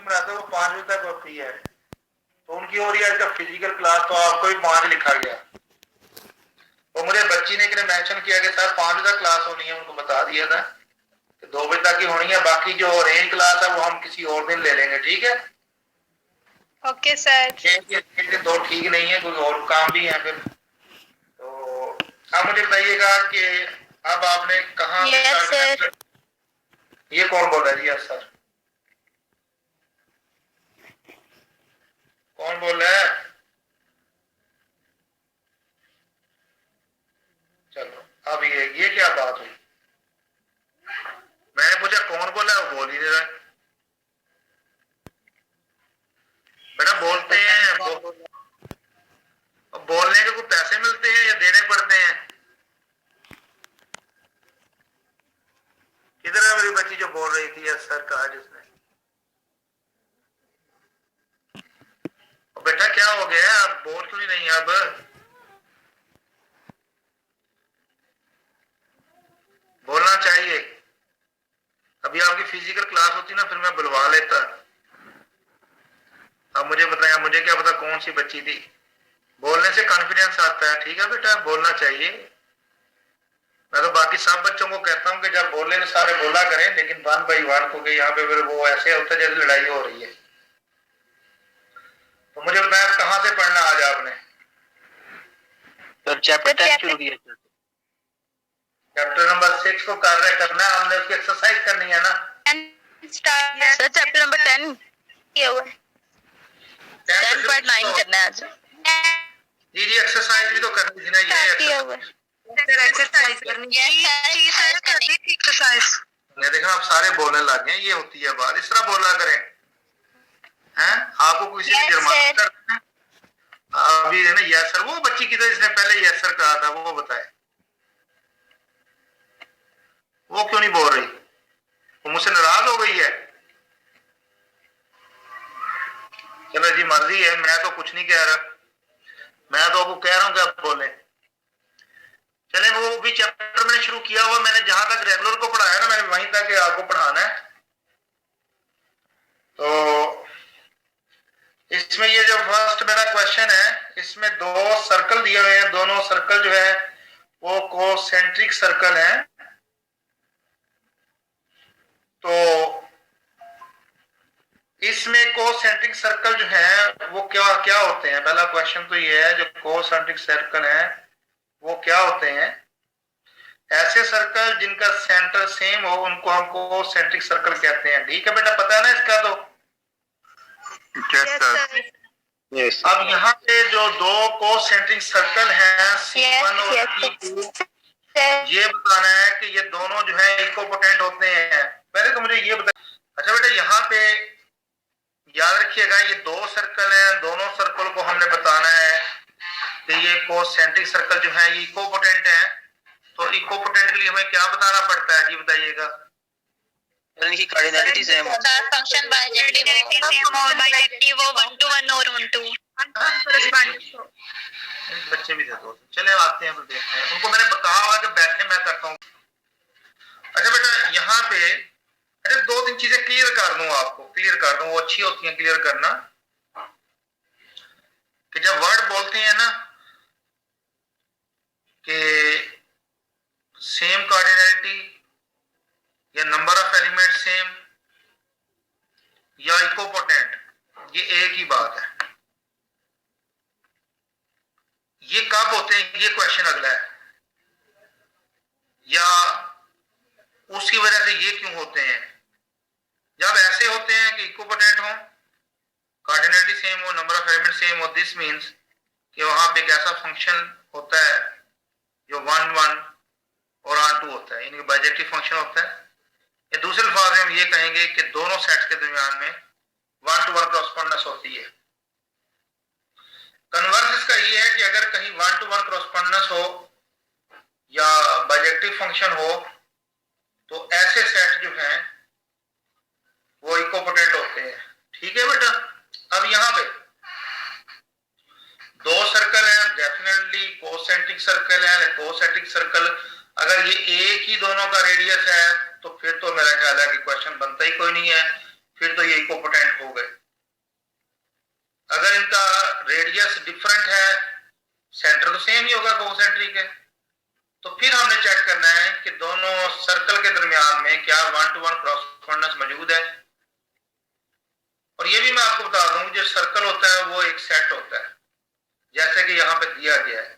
बनाते हैं वो 5 बजे तक होती है, तो उनकी हो रही है आज फिजिकल क्लास, तो आपको भी 5 लिखा गया। वो मुझे बच्ची ने मेंशन किया कि सर 5 बजे तक क्लास होनी है, उनको बता दिया था कि 2 बजे तक ही होनी है, बाकी जो रेंज क्लास है वो हम किसी और दिन ले लेंगे, ठीक है? Okay sir. एक दिन तो ठीक नहीं है, कोई और काम भी है फिर। तो अब मुझे बताइएगा कि अब आपने कहाँ से स्टार्ट करना? ये कौन बोल रहा है? Yes sir. कौन बोल रहा है? चलो अब ये क्या बात हुई? मैंने पूछा कौन बोला है, वो बोल ही नहीं रहा। बेटा बोलते हैं, बोलने के कुछ पैसे मिलते हैं या देने पड़ते हैं? किधर है मेरी बच्ची जो बोल रही थी यस सर कहा जिसने? बेटा क्या हो गया, आप बोल क्यों नहीं? अब बोलना चाहिए। अभी आपकी फिजिकल क्लास होती ना फिर मैं बुलवा लेता। अब मुझे बताया, मुझे क्या पता कौन सी बच्ची थी। बोलने से कॉन्फिडेंस आता है, ठीक है बेटा, बोलना चाहिए। मैं तो बाकी सब बच्चों को कहता हूँ कि जब बोले तो सारे बोला करें, लेकिन 1 by 1 को यहाँ पे फिर वो ऐसे होता है जैसे लड़ाई हो रही है। तो मुझे बताया कहाँ से पढ़ना आज आपने? सर चैप्टर 10 शुरू किया। चैप्टर नंबर 6 को कार्य करना है हमने, उसकी एक्सरसाइज करनी है ना? सर चैप्टर नंबर 10 किया हुआ है, 10.9 करना है आज। जी जी एक्सरसाइज भी तो करनी थी ना। ये एक्सरसाइज करनी है। ये देखा आप सारे बोलने लग गए, ये होती है बात, इस तरह बोला करें। हैं आपको किसी ने जुर्माना करना है? अभी है ना यस सर, वो बच्ची की तो जिसने पहले यस सर कहा था वो बताए, वो क्यों नहीं बोल रही? वो मुझसे नाराज हो गई है? चलो जी मर्जी है, मैं तो कुछ नहीं कह रहा, मैं तो आपको कह रहा हूं कि आप बोले। चले वो भी चैप्टर मैंने शुरू किया हुआ, मैंने जहां तक रेगुलर को पढ़ाया ना मैंने वहीं तक आपको पढ़ाना है। तो इसमें ये जो फर्स्ट मेरा क्वेश्चन है, इसमें 2 सर्कल दिए हुए हैं, दोनों सर्कल जो है वो कोसेंट्रिक सर्कल है। तो इसमें कोसेंट्रिक सर्कल जो है वो क्या क्या होते हैं? पहला क्वेश्चन तो ये है, जो कोसेंट्रिक सर्कल है वो क्या होते हैं? ऐसे सर्कल जिनका सेंटर सेम हो उनको हम कोसेंट्रिक सर्कल कहते हैं, ठीक है बेटा, पता है ना इसका? तो yes, अब यहाँ पे जो 2 कोसेंट्रिक सर्कल हैं C1 और C2, ये बताना है कि ये दोनों जो है इक्विपोटेंट होते हैं। पहले तो मुझे ये बता। अच्छा बेटा यहाँ पे याद रखिएगा, ये 2 सर्कल हैं, दोनों सर्कल को हमने बताना है कि ये कोसेंट्रिक सर्कल जो है ये इक्विपोटेंट है। तो इक्विपोटेंट के लिए हमें क्या बताना पड़ता है जी बताइएगा? इनकी कार्डिनलिटी सेम हो। फंक्शन बाइजेक्टिव हो 1 to 1 और 1 to 1। बच्चे भी थे तो चले आते हैं तो देखते हैं, उनको मैंने बताया हुआ कि बैठे मैं करता हूँ। अच्छा बेटा यहाँ पे अरे 2-3 चीजें क्लियर कर दूं, आपको क्लियर कर दूं, वो अच्छी होती हैं क्लियर करना। कि जब वर्ड बोलते हैं ना कि सेम कार्डिनलिटी या नंबर ऑफ एलिमेंट सेम या इक्विपोटेंट, ये एक ही बात है। ये कब होते हैं ये क्वेश्चन अगला है, या उसकी वजह से ये क्यों होते हैं? जब ऐसे होते हैं कि इक्विपोटेंट हो, कार्डिनलिटी सेम हो, नंबर ऑफ एलिमेंट सेम हो, दिस मींस कि वहां पे एक ऐसा फंक्शन होता है जो 1 1 और ऑन 2 होता है, यानी कि बाइजेक्टिव फंक्शन होता है। या दूसरे अल्फाज में हम ये कहेंगे कि दोनों सेट्स के दरमियान में 1 to 1 क्रॉसपोंडेंस होती है। कन्वर्स इसका ये है कि अगर कहीं 1 to 1 क्रॉसपोंडेंस हो या बाइजेक्टिव फंक्शन हो तो ऐसे सेट जो हैं वो इक्विपोटेंट होते हैं, ठीक है बेटा। अब यहाँ पे 2 सर्कल हैं, डेफिनेटली कोसेंट्रिक सर्कल है। कोसेंट्रिक सर्कल अगर ये एक ही दोनों का रेडियस है तो फिर तो मेरा ख्याल है कि क्वेश्चन बनता ही कोई नहीं है, फिर तो ये इक्विपोटेंट हो गए। रेडियस डिफरेंट है, सेंटर तो सेम ही होगा कोसेंट्रिक है, तो फिर हमने चेक करना है कि दोनों सर्कल के दरमियान में क्या 1-to-1 क्रॉसपोंडेंस मौजूद है। और ये भी मैं आपको बता दूं, जो सर्कल होता है वो एक सेट होता है, जैसे कि यहाँ पे दिया गया है,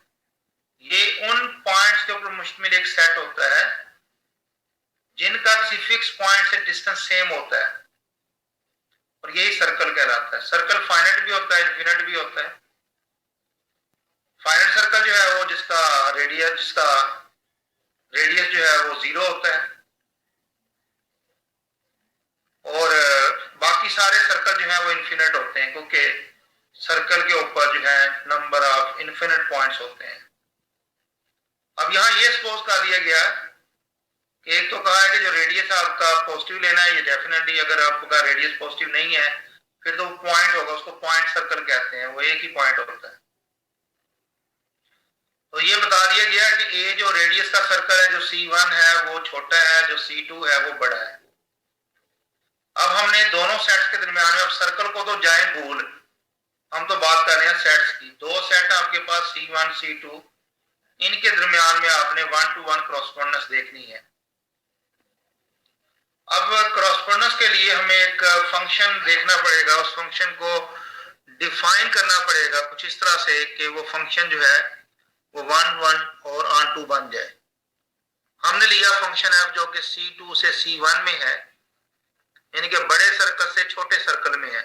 ये उन पॉइंट्स के ऊपर मुश्तमिल एक सेट होता है जिनका किसी फिक्स पॉइंट से डिस्टेंस सेम होता है, और यही सर्कल कहलाता है। सर्कल फाइनाइट भी होता है, इनफिनिट भी होता है। फाइनाइट सर्कल जो है वो जिसका रेडियस जो है वो 0 होता है, और बाकी सारे सर्कल जो है वो इनफिनिट होते हैं, क्योंकि सर्कल के ऊपर जो है नंबर ऑफ इनफिनिट पॉइंट्स होते हैं। अब यहाँ ये सपोज कर दिया गया कि एक तो कहा है कि जो रेडियस आपका पॉजिटिव लेना है, ये डेफिनेटली अगर आपका रेडियस पॉजिटिव नहीं है फिर तो पॉइंट होगा, उसको पॉइंट सर्कल कहते हैं, वो एक ही पॉइंट होता है। तो ये बता दिया गया कि ए जो रेडियस का सर्कल है, जो C1 है वो छोटा है, जो C2 है वो बड़ा है। अब हमने दोनों सेट्स के दरमियान में, अब सर्कल को तो जाए भूल, हम तो बात कर रहे हैं सेट्स की। दो सेट आपके पास C1 C2, इनके दरमियान में आपने 1-to-1 क्रॉसपोंडेंस देखनी है। अब क्रॉसपोंडेंस के लिए हमें एक फंक्शन देखना पड़ेगा, उस फंक्शन को डिफाइन करना पड़ेगा कुछ इस तरह से कि वो फंक्शन जो है वो 1-1 और ऑन-टू बन जाए। हमने लिया फंक्शन f जो कि C2 से C1 में है, यानी कि बड़े सर्कल से छोटे सर्कल में है।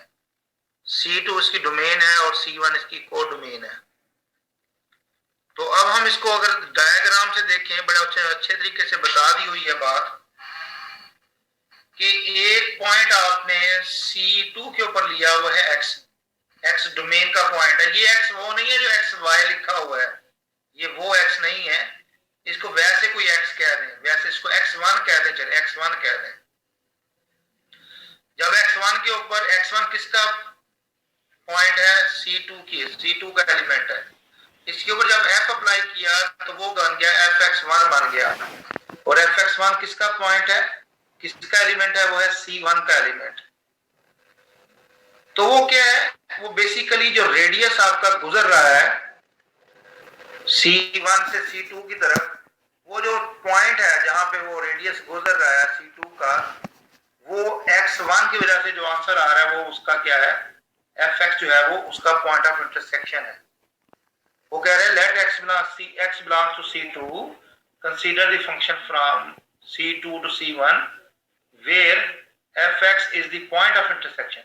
C2 इसकी डोमेन है और C1 इसकी को डोमेन है। तो अब हम इसको अगर डायग्राम से देखें, बड़े अच्छे तरीके से बता दी हुई है बात कि एक पॉइंट आपने C2 के ऊपर लिया हुआ है x डोमेन का पॉइंट है। ये x वो नहीं है जो xy लिखा हुआ है, ये वो x नहीं है, इसको वैसे कोई x कह दें, वैसे इसको x1 कह दें, चलिए x1 कह दें। जब x1 के ऊपर x1 किसका पॉइंट है, C2 का एलिमेंट है, इसके ऊपर जब f अप्लाई किया तो वो बन गया fx1 बन गया, और fx1 किसका पॉइंट है, किसका एलिमेंट है, वो है C1 का एलिमेंट। तो वो क्या है, वो बेसिकली जो रेडियस आपका गुजर रहा है C1 से C2 की तरफ, वो जो पॉइंट है जहां पे वो रेडियस गुजर रहा है C2 का, वो x1 की वजह से जो आंसर आ रहा है वो उसका क्या है, fx जो है वो उसका पॉइंट ऑफ इंटरसेक्शन है। वो कह रहे हैं late x belongs to C2, consider the function from C2 to C1 where fx is the point of intersection।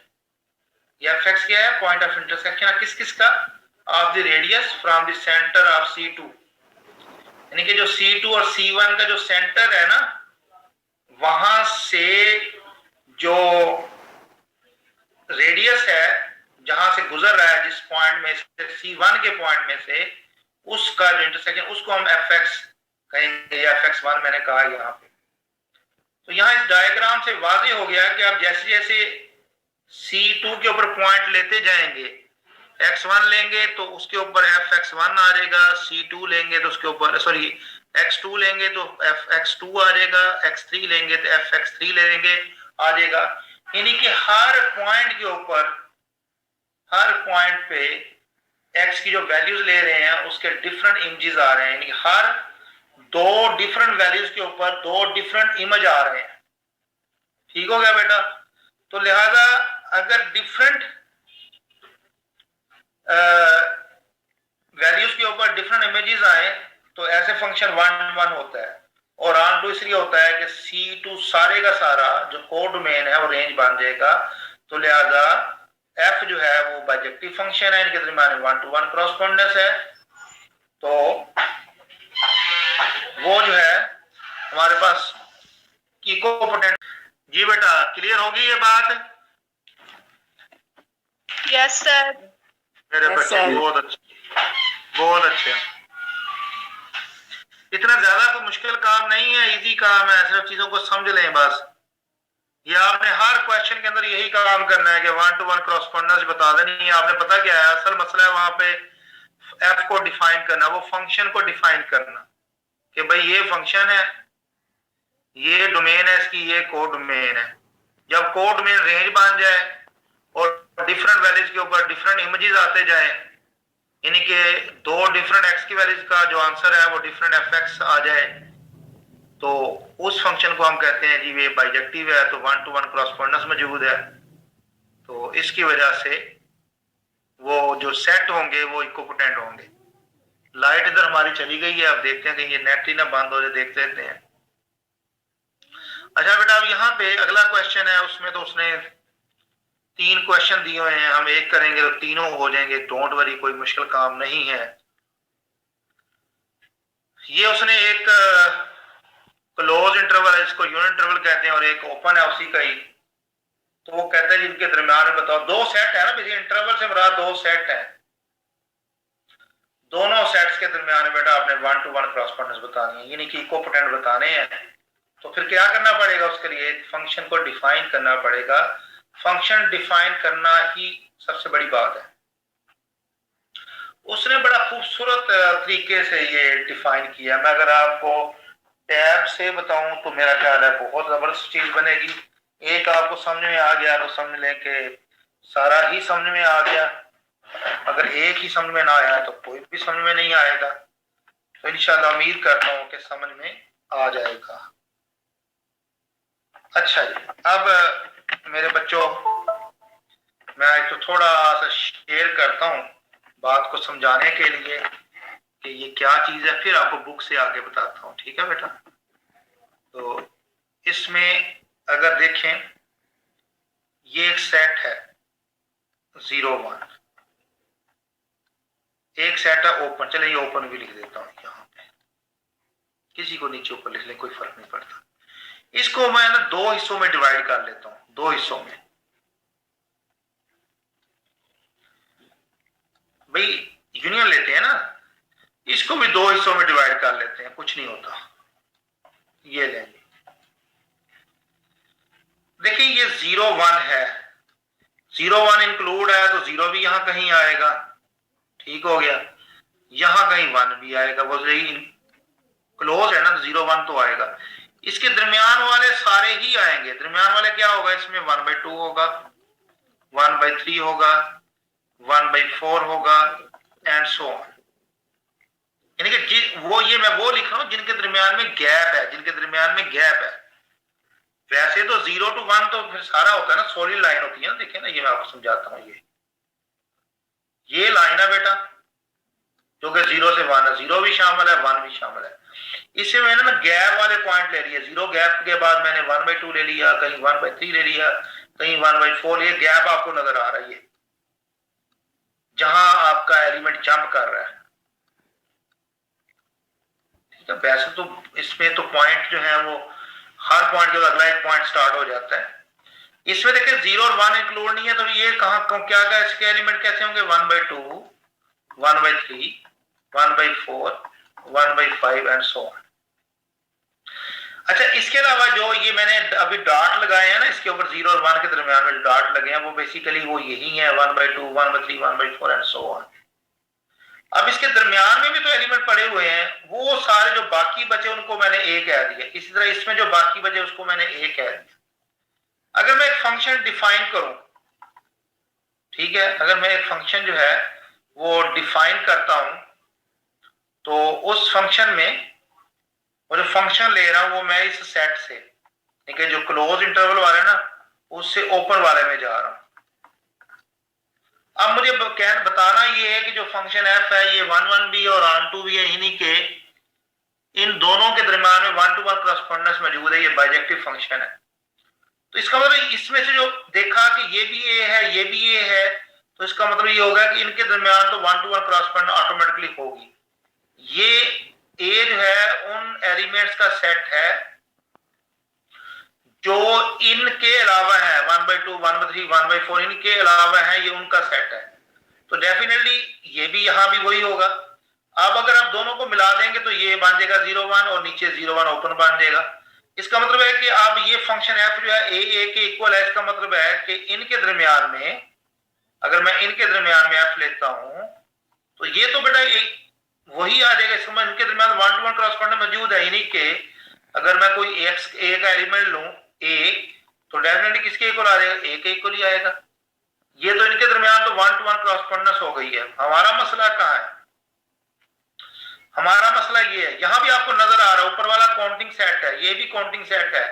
ये fx क्या है, पॉइंट ऑफ इंटरसेक्शन किस किस का, of the radius from the centre of C2, यानी कि जो C2 और C1 का जो सेंटर है ना, वहां से जो रेडियस है जहां से गुजर रहा है, जिस पॉइंट में से C1 के पॉइंट में से, उसका जो इंटरसेक्शन, उसको हम fx कहेंगे, या fx1 मैंने कहा यहाँ पे। तो यहाँ इस डायग्राम से वाज़ेह हो गया कि आप जैसे जैसे C2 के ऊपर पॉइंट लेते जाएंगे, x1 लेंगे तो उसके ऊपर fx1 आ जाएगा, C2 लेंगे तो उसके ऊपर x2 लेंगे तो fx2 आ जाएगा, x3 लेंगे तो fx3 लेंगे आ जाएगा। यानी कि हर पॉइंट के ऊपर, हर पॉइंट पे x की जो वैल्यूज ले रहे हैं उसके डिफरेंट इमेजेस आ रहे हैं, यानी कि हर दो डिफरेंट वैल्यूज के ऊपर दो डिफरेंट इमेज आ रहे हैं। ठीक हो गया बेटा? तो लिहाजा अगर डिफरेंट वैल्यूज के ऊपर डिफरेंट इमेजेस आए तो ऐसे फंक्शन 1-1 होता है, और ऑन-टू इसलिए होता है कि C2 सारे का सारा जो को डोमेन है वो रेंज बन जाएगा। तो लिहाजा f जो है वो बाइजेक्टिव फंक्शन है, इनके दरमियान 1-to-1 क्रॉसपोंडेंस है। तो वो जो है हमारे पास इक्विपोटेंट। जी बेटा, क्लियर होगी ये बात? Yes sir. मेरे बच्चे बहुत अच्छे, बहुत अच्छे। इतना ज्यादा कोई मुश्किल काम नहीं है, इजी काम है, सिर्फ चीजों को समझ लें बस। ये आपने हर क्वेश्चन के अंदर यही काम करना है कि 1-to-1 क्रॉसपोंडेंस बता देनी है। आपने पता क्या है, असल मसला है वहां पे f को डिफाइन करना, वो फंक्शन को डिफाइन करना कि भाई ये फंक्शन है, ये डोमेन है इसकी, ये को डोमेन है। जब को डोमेन रेंज बन जाए और डिफरेंट वैल्यूज के ऊपर डिफरेंट इमेजेस आते जाएं यानी कि दो डिफरेंट एक्स की वैल्यूज का जो आंसर है वो डिफरेंट एफ एक्स आ जाए, तो उस फंक्शन को हम कहते हैं जी ये बाइजेक्टिव है, तो 1 to 1 क्रॉसपोंडेंस मौजूद है, तो इसकी वजह से वो जो सेट होंगे वो इक्विपोटेंट होंगे। लाइट इधर हमारी चली गई है, अब देखते हैं कि ये नेट ही ना बंद हो जाए, देख लेते हैं। अच्छा बेटा, अब यहाँ पे अगला क्वेश्चन है, उसमें तो उसने 3 क्वेश्चन दिए हुए हैं, हम एक करेंगे तो तीनों हो जाएंगे, डोंट वरी, कोई मुश्किल काम नहीं है। ये उसने एक क्लोज इंटरवल है जिसको यूनिट इंटरवल कहते हैं और एक ओपन है उसी का ही, तो वो कहते हैं जिनके दरमियान में बताओ दो सेट है ना, बेसिकली इंटरवल से मुराद दो सेट है, दोनों सेट्स के दरमियान में बेटा आपने 1 to 1 क्रॉसपोंडेंस बतानी है, यानी कि इक्विपोटेंट बताने हैं। तो फिर क्या करना पड़ेगा, उसके लिए एक फंक्शन को डिफाइन करना पड़ेगा। फंक्शन डिफाइन करना ही सबसे बड़ी बात है। उसने बड़ा खूबसूरत तरीके से ये डिफाइन किया। मैं अगर आपको टैब से बताऊं तो मेरा ख्याल है बहुत जबरदस्त चीज बनेगी। एक आपको समझ में आ गया तो समझ लें कि सारा ही समझ में आ गया, अगर एक ही समझ में ना आया तो कोई भी समझ में नहीं आएगा। तो इंशाल्लाह उम्मीद करता हूं कि समझ में आ जाएगा। अच्छा जी, अब मेरे बच्चों मैं एक तो थोड़ा सा शेयर करता हूं बात को समझाने के लिए कि ये क्या चीज है, फिर आपको बुक से आगे बताता हूं, ठीक है बेटा। तो इसमें अगर देखें, ये एक सेट है 0 1, एक सेट है ओपन, चले ये ओपन भी लिख देता हूं यहाँ पे, किसी को नीचे ऊपर लिख ले कोई फर्क नहीं पड़ता। इसको मैं ना दो हिस्सों में डिवाइड कर लेता हूं, दो हिस्सों में। भाई यूनियन लेते हैं ना, इसको भी दो हिस्सों में डिवाइड कर लेते हैं, कुछ नहीं होता। ये लेंगे, देखिए ये 0 1 है, 0 1 इंक्लूड है तो 0 भी यहां कहीं आएगा, ठीक हो गया। यहां कहीं 1 भी आएगा, वो क्लोज है ना, तो 0 1 तो आएगा। इसके दरमियान वाले सारे ही आएंगे। दरमियान वाले क्या होगा, इसमें 1/2 होगा, 1/3 होगा, 1/4 होगा एंड सो ऑन। यानी कि वो ये मैं वो लिख रहा हूं जिनके दरमियान में गैप है, जिनके दरमियान में गैप है। वैसे तो 0 to 1 तो फिर सारा होता है ना, सॉलिड लाइन होती है ना। देखिए ना, ये मैं आपको समझाता हूं, ये लाइन है बेटा, जो कि 0 से 1 है, 0 भी शामिल है 1 भी शामिल है। इससे मैंने ना गैप वाले पॉइंट ले लिए, 0 गैप के बाद मैंने 1/2 ले लिया, कहीं 1/3 ले लिया, कहीं 1/4। ये गैप आपको नजर आ रही है जहां आपका एलिमेंट जंप कर रहा है, ठीक है। वैसे तो इसमें तो पॉइंट जो है वो हर पॉइंट के बाद अगला एक पॉइंट स्टार्ट हो जाता है। इसमें देखिए 0 और 1 इंक्लूड नहीं है, तो ये कहां क्या क्या इसके एलिमेंट कैसे होंगे, 1/2, 1/3, 1/4, 1/5 एंड सो ऑन। अच्छा, इसके अलावा जो ये मैंने अभी डॉट लगाए हैं ना, इसके ऊपर 0 और 1 के दरमियान में जो डॉट लगे हैं वो बेसिकली वो यही है, 1/2, 1/3, 1/4 एंड सो ऑन। अब इसके दरमियान में भी तो एलिमेंट पड़े हुए हैं, वो सारे जो बाकी बचे उनको मैंने ए कह दिया। इसी तरह इसमें जो बाकी बचे उसको मैंने ए कह दिया। अगर मैं एक फंक्शन डिफाइन करूं, ठीक है, अगर मैं एक फंक्शन जो है वो डिफाइन करता हूं, तो उस फंक्शन में वो जो फंक्शन ले रहा हूं वो मैं इस सेट से, ठीक है, जो क्लोज इंटरवल वाले ना उससे ओपन वाले में जा रहा हूं। अब मुझे बताना ये है कि जो फंक्शन एफ है ये 1 1 भी और ऑन 2 भी है, इन्हीं के इन दोनों के दरमियान में 1 to 1 क्रॉसपोंडेंस मौजूद है, ये बाइजेक्टिव फंक्शन है। तो इसका मतलब इसमें से जो देखा कि ये भी ए है ये भी ए है, तो इसका मतलब ये होगा कि इनके दरमियान तो 1 to 1 क्रॉसपोंडेंस ऑटोमेटिकली होगी। ये ए जो है उन एलिमेंट्स का सेट है जो इनके अलावा है, 1/2, 1/3, 1/4 इनके अलावा है, ये उनका सेट है। तो डेफिनेटली ये भी यहां भी वही होगा। अब अगर आप दोनों को मिला देंगे तो ये बन जाएगा 0 1 और नीचे 0 1 ओपन बन जाएगा। इसका मतलब है कि आप ये फंक्शन एफ जो है ए के इक्वल है। इसका मतलब है कि इनके दरमियान में, अगर मैं इनके दरमियान में एफ लेता हूं तो ये तो बेटा वही आ जाएगा। इसमें इनके दरमियान 1 to 1 क्रॉसपोंडेंस मौजूद है, यानी कि अगर मैं कोई एक्स ए का एलिमेंट लूं ए, तो डेफिनेटली किसके इक्वल आ जाएगा, ए के इक्वल ही आएगा। ये तो इनके दरमियान तो 1 to 1 क्रॉसपोंडेंस हो गई है। हमारा मसला कहाँ है? हमारा मसला ये है, यहां भी आपको नजर आ रहा है ऊपर वाला काउंटिंग सेट है, ये भी काउंटिंग सेट है।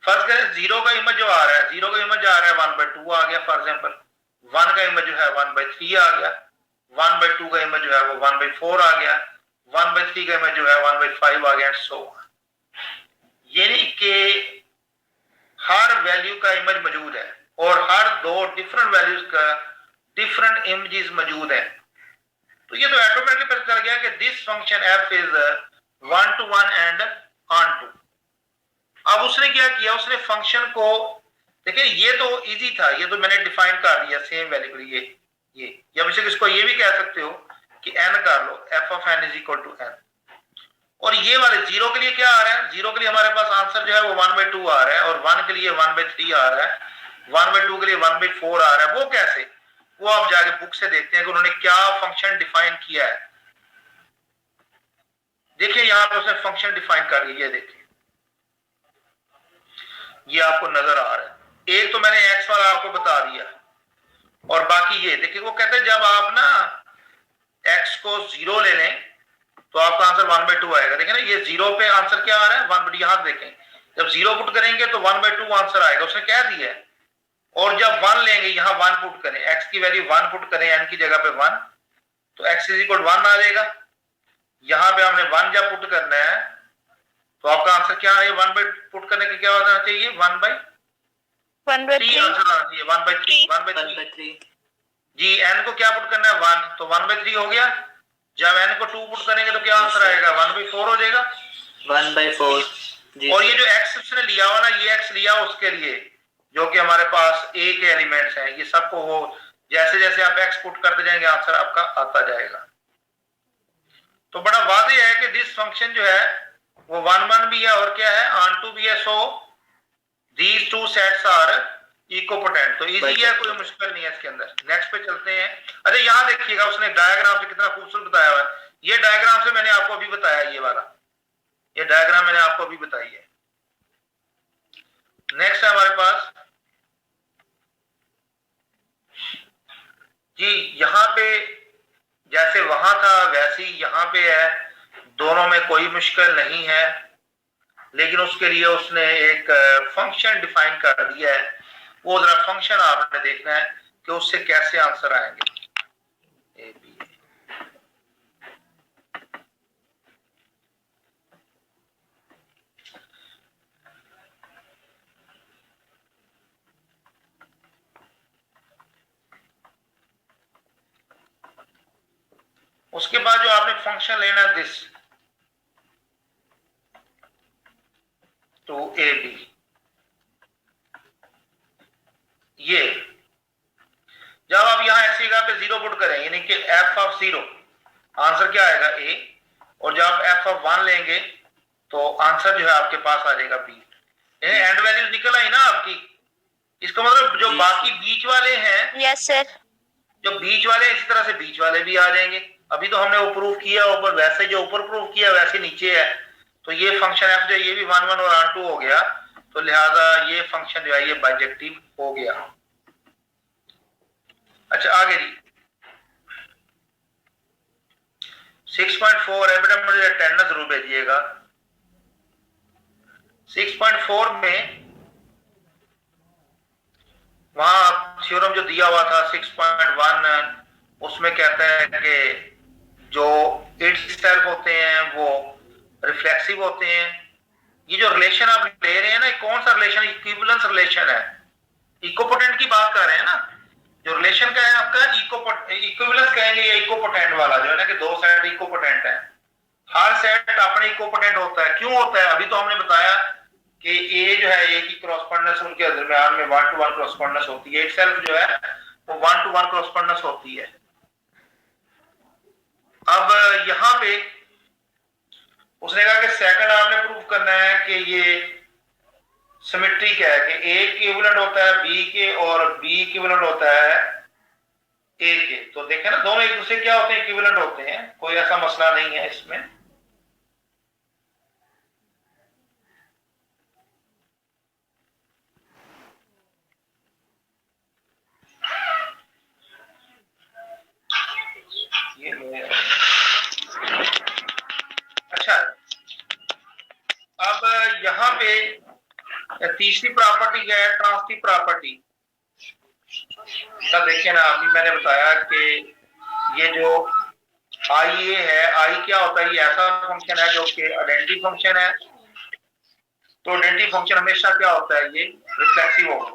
फर्स्ट करें जीरो का इमेज जो आ रहा है, जीरो का इमेज आ रहा है 1/2 आ गया फॉर एग्जांपल, 1 का इमेज जो है 1/3 आ गया, 1/2 का इमेज जो है वो 1/4 आ गया, 1/3 का इमेज जो है 1/5 आ गया, सो यानी कि हर वैल्यू का इमेज मौजूद है और हर दो डिफरेंट वैल्यूज का डिफरेंट इमेजेस मौजूद है। तो ये तो ऑटोमेटिकली पता चल गया कि this function f is 1 to 1 and onto. अब उसने क्या किया, उसने फंक्शन को, देखिए ये तो इजी था, ये तो मैंने डिफाइन कर दिया सेम वैल्यू के लिए, ये या बेशक इसको ये भी कह सकते हो कि n कर लो, f of n is equal to n। और ये वाले जीरो के लिए क्या आ रहा है, जीरो के लिए हमारे पास आंसर जो है वो 1/2 आ रहा है, और 1 के लिए 1/3 आ रहा है, 1/2 के लिए 1/4 आ रहा है। वो कैसे, वो आप जाके बुक से देखते हैं कि उन्होंने क्या फंक्शन डिफाइन किया है। देखिए यहां पर उसने फंक्शन डिफाइन कर दिया, देखिए ये आपको नजर आ रहा है। एक तो मैंने एक्स वाला आपको बता दिया, और बाकी ये देखिए वो कहते हैं जब आप ना एक्स को 0 ले लें तो आपका आंसर 1/2 आएगा। देखिए ना ये 0 पे आंसर क्या आ रहा है 1/2, यहां देखें जब 0 पुट करेंगे तो 1/2 आंसर आएगा, उसने क्या दिया है। और जब 1 लेंगे यहां 1 पुट करें, x की वैल्यू 1 पुट करें n की जगह पे 1, तो x इज इक्वल 1 आ जाएगा। यहां पे हमने 1 जब पुट करना है तो आपका आंसर क्या है, 1 बाई पुट करने के क्या होना चाहिए, 1/3 आंसर आना चाहिए, 1/3 जी। n को क्या पुट करना है 1, तो 1/3 हो गया। जब n को 2 पुट करेंगे तो क्या आंसर आएगा, 1/4 हो जाएगा, 1/4 जी। और ये जो x उसने लिया हुआ ना, ये x लिया उसके लिए जो कि हमारे पास a के एलिमेंट्स हैं, ये सबको वो जैसे जैसे आप x पुट करते जाएंगे आंसर आपका आता जाएगा। तो बड़ा वाज़ेह है कि दिस फंक्शन जो है वो 1/1 भी है और क्या है ऑन टू भी है, so these two sets are equipotent. तो इजी है, कोई मुश्किल नहीं है इसके अंदर। नेक्स्ट पे चलते हैं। अच्छा यहां देखिएगा उसने डायग्राम से कितना खूबसूरत बताया हुआ है। ये डायग्राम से मैंने आपको अभी बताया, ये वाला ये डायग्राम मैंने आपको अभी बताई है। नेक्स्ट है हमारे पास जी, यहां पे जैसे वहां था वैसे ही यहां पे है, दोनों में कोई मुश्किल नहीं है, लेकिन उसके लिए उसने एक फंक्शन डिफाइन कर दिया है। वो जरा फंक्शन आपने देखना है कि उससे कैसे आंसर आएंगे। ए बी उसके बाद जो आपने फंक्शन लेना दिस टू ए बी, ये जब आप यहां एक्स की जगह पे 0 पुट करें यानी कि f ऑफ 0, आंसर क्या आएगा a, और जब आप f ऑफ 1 लेंगे तो आंसर जो है आपके पास आ जाएगा b। एंड वैल्यूज निकल आई ना आपकी। इसका मतलब जो बाकी बीच वाले हैं, यस सर, जो बीच वाले इसी तरह से बीच वाले भी आ जाएंगे। अभी तो हमने वो प्रूफ किया ऊपर, वैसे जो ऊपर प्रूफ किया वैसे नीचे है। तो ये फंक्शन f जो ये भी 1/1 और ऑन 2 हो गया, तो लिहाजा ये फंक्शन जो है ये बाइजेक्टिव हो गया। अच्छा आगे जी 6.4 है बेटा, मुझे अटेंडेंस जरूर भेजिएगा। 6.4 में वहां थ्योरम जो दिया हुआ था 6.1, उसमें कहता है कि जो इट्स सेल्फ होते हैं वो रिफ्लेक्सिव होते हैं। ये जो रिलेशन आप ले रहे हैं ना, कौन सा रिलेशन, इक्विवेलेंस रिलेशन है, इक्विपोटेंट की बात कर रहे हैं ना। जो रिलेशन का है आपका इक्विवेलेंस कहेंगे, या इक्विपोटेंट वाला जो है ना कि दो सेट इक्विपोटेंट है। हर सेट अपने इक्विपोटेंट होता है। क्यों होता है, अभी तो हमने बताया कि ए जो है ए की क्रॉसपोंडेंस उनके दरमियान में 1 to 1 क्रॉसपोंडेंस होती है, इटसेल्फ जो है वो 1 to 1 क्रॉसपोंडेंस होती है। अब यहां पे उसने कहा कि सेकंड आपने प्रूव करना है कि ये सिमेट्रिक है, कि ए इक्विवेलेंट होता है बी के और बी इक्विवेलेंट होता है ए के। तो देखें ना दोनों एक दूसरे क्या होते हैं, इक्विवेलेंट होते हैं, कोई ऐसा मसला नहीं है इसमें। तीसरी प्रॉपर्टी है ट्रांसिटिव प्रॉपर्टी का। देखिए ना, अभी मैंने बताया कि ये जो आई ए है, आई क्या होता है, ये ऐसा फंक्शन है जो कि आइडेंटिटी फंक्शन है। तो आइडेंटिटी फंक्शन हमेशा क्या होता है, ये रिफ्लेक्सिव होगा।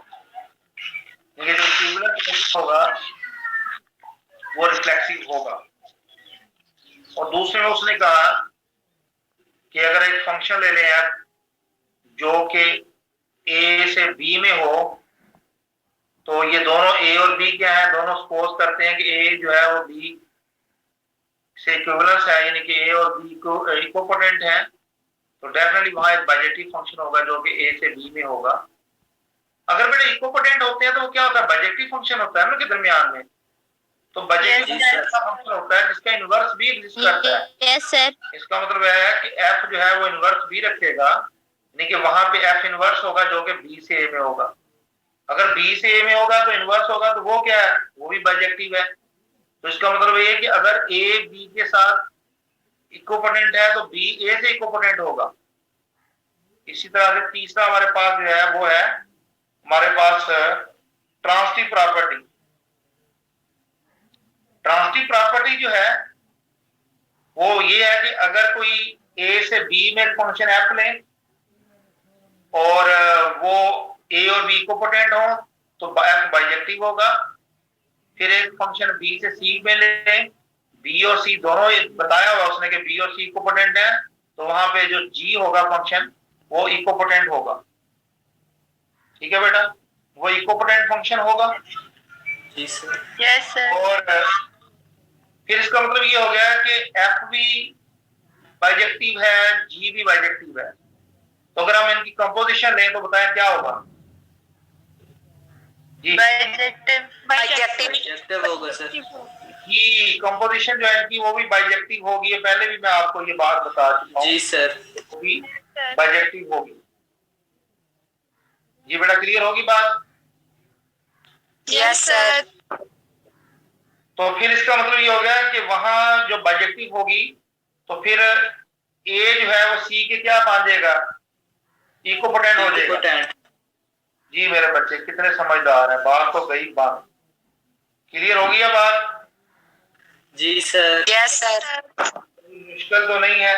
ये जो इक्विवेलेंट होगा वो रिफ्लेक्सिव होगा। और दूसरे में उसने कहा कि अगर एक फंक्शन ले लें आप जो कि ए से बी में हो, तो ये दोनों ए और बी क्या है, दोनों सपोज करते हैं कि ए जो है वो बी से इक्विवेलेंस है, यानी कि ए और बी को इक्विपोटेंट है। तो डेफिनेटली वहां एक बाइजेक्टिव फंक्शन होगा जो कि ए से बी में होगा। अगर बेटा इक्विपोटेंट होते हैं तो वो क्या होता है, बाइजेक्टिव फंक्शन होता है ना के दरमियान में। तो बाइजेक्टिव ऐसा फंक्शन होता है जिसका इनवर्स भी एग्जिस्ट करता है। Yes sir. इसका मतलब है कि एफ जो है वो इनवर्स भी रखेगा, यानी कि वहां पे एफ इनवर्स होगा जो कि बी से ए में होगा। अगर बी से ए में होगा तो इनवर्स होगा, तो वो क्या है, वो भी बाइजेक्टिव है। तो इसका मतलब ये है कि अगर ए बी के साथ इक्विपोटेंट है तो बी ए से इक्विपोटेंट होगा। इसी तरह से तीसरा हमारे पास जो है वो है हमारे पास ट्रांसिटिव प्रॉपर्टी। ट्रांसिटिव प्रॉपर्टी जो है वो ये है कि अगर कोई ए से बी में फंक्शन एफ ले और वो ए और बी इक्विपोटेंट हो तो एफ बाइजेक्टिव होगा। फिर एक फंक्शन बी से सी में ले, बी और सी दोनों बताया हुआ उसने कि बी और सी इक्विपोटेंट है, तो वहां पे जो जी होगा फंक्शन वो इक्विपोटेंट होगा। ठीक है बेटा, वो इक्विपोटेंट फंक्शन होगा। जी सर। Yes sir. और फिर इसका मतलब ये हो गया कि एफ भी बाइजेक्टिव है, जी भी बाइजेक्टिव है। तो अगर हम इनकी कंपोजिशन लें तो बताएं क्या होगा जी। बाइजेक्टिव होगा सर। ये कंपोजिशन जो है इनकी वो भी बाइजेक्टिव होगी। पहले भी मैं आपको ये बात बता चुका हूं। जी सर। वो भी बाइजेक्टिव होगी। जी बेटा, क्लियर होगी बात? Yes sir. तो फिर इसका मतलब ये हो गया कि वहां जो बाइजेक्टिव होगी तो फिर ए जो है वो सी के क्या बांधेगा, इक्विपोटेंट हो जाएगा। इक्विपोटेंट। जी मेरे बच्चे कितने समझदार हैं, बात तो गई बात। क्लियर हो गई बात? जी सर। Yes sir. मुश्किल तो नहीं है?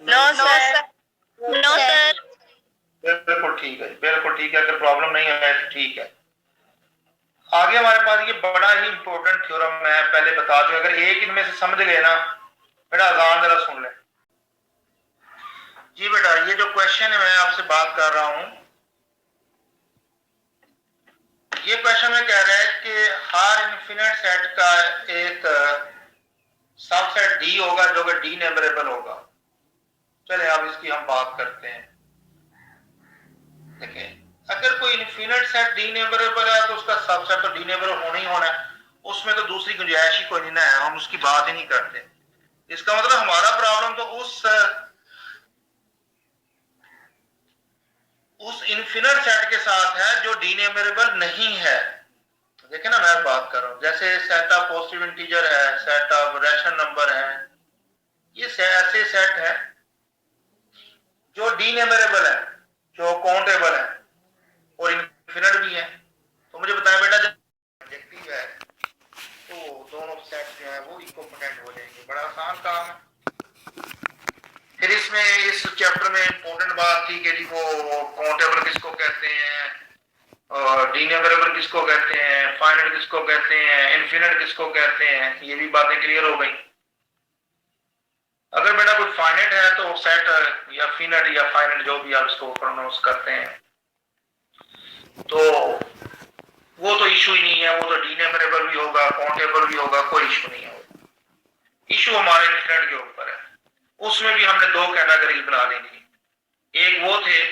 No sir. No sir. बिल्कुल ठीक है, बिल्कुल ठीक है। अगर प्रॉब्लम नहीं है तो ठीक है। आगे हमारे पास ये बड़ा ही इंपॉर्टेंट थ्योरम है, पहले बता दूं। अगर एक इनमें से समझ गए ना बेटा, अजान जरा सुन ले। जी बेटा, ये जो क्वेश्चन है मैं आपसे बात कर रहा हूं, ये क्वेश्चन में कह रहा है कि हर इनफिनिट सेट का एक सबसेट डी होगा जो कि डी नेबरेबल होगा। चले अब इसकी हम बात करते हैं। देखिए, अगर कोई इनफिनिट सेट डी नेबरेबल है तो उसका सबसेट तो डी नेबरेबल होना ही होना है, उसमें तो दूसरी गुंजाइश ही कोई नहीं है, हम उसकी बात ही नहीं करते। इसका मतलब हमारा प्रॉब्लम तो उस इनफिनिट सेट के साथ है जो डी नेबरेबल नहीं है। देखिए ना, मैं बात कर रहा हूं जैसे सेट ऑफ पॉजिटिव इंटीजर है, सेट ऑफ रैशनल नंबर है, ये ऐसे सेट है जो डी नेबरेबल है, जो काउंटेबल है और इनफिनिट भी है। तो मुझे बताएं बेटा, जब ऑब्जेक्टिव है तो दोनों सेट जो है वो इक्विपोटेंट हो जाएंगे। बड़ा आसान काम है। फिर इसमें इस चैप्टर में इंपॉर्टेंट बात थी कि वो काउंटेबल किसको कहते हैं और डी नेबरेबल किसको कहते हैं, फाइनाइट किसको कहते हैं, इनफिनिट किसको कहते हैं, ये भी बातें क्लियर हो गई। अगर बेटा कोई फाइनाइट है तो सेट या फिनिट या फाइनाइट जो भी आप इसको प्रोनाउंस करते हैं, तो वो तो इशू ही नहीं है। वो तो डी नेबरेबल भी होगा, काउंटेबल भी होगा, कोई इशू नहीं है। इशू हमारे इनफिनिट के ऊपर है। उसमें भी हमने दो कैटेगरी बना ली थी। एक वो थे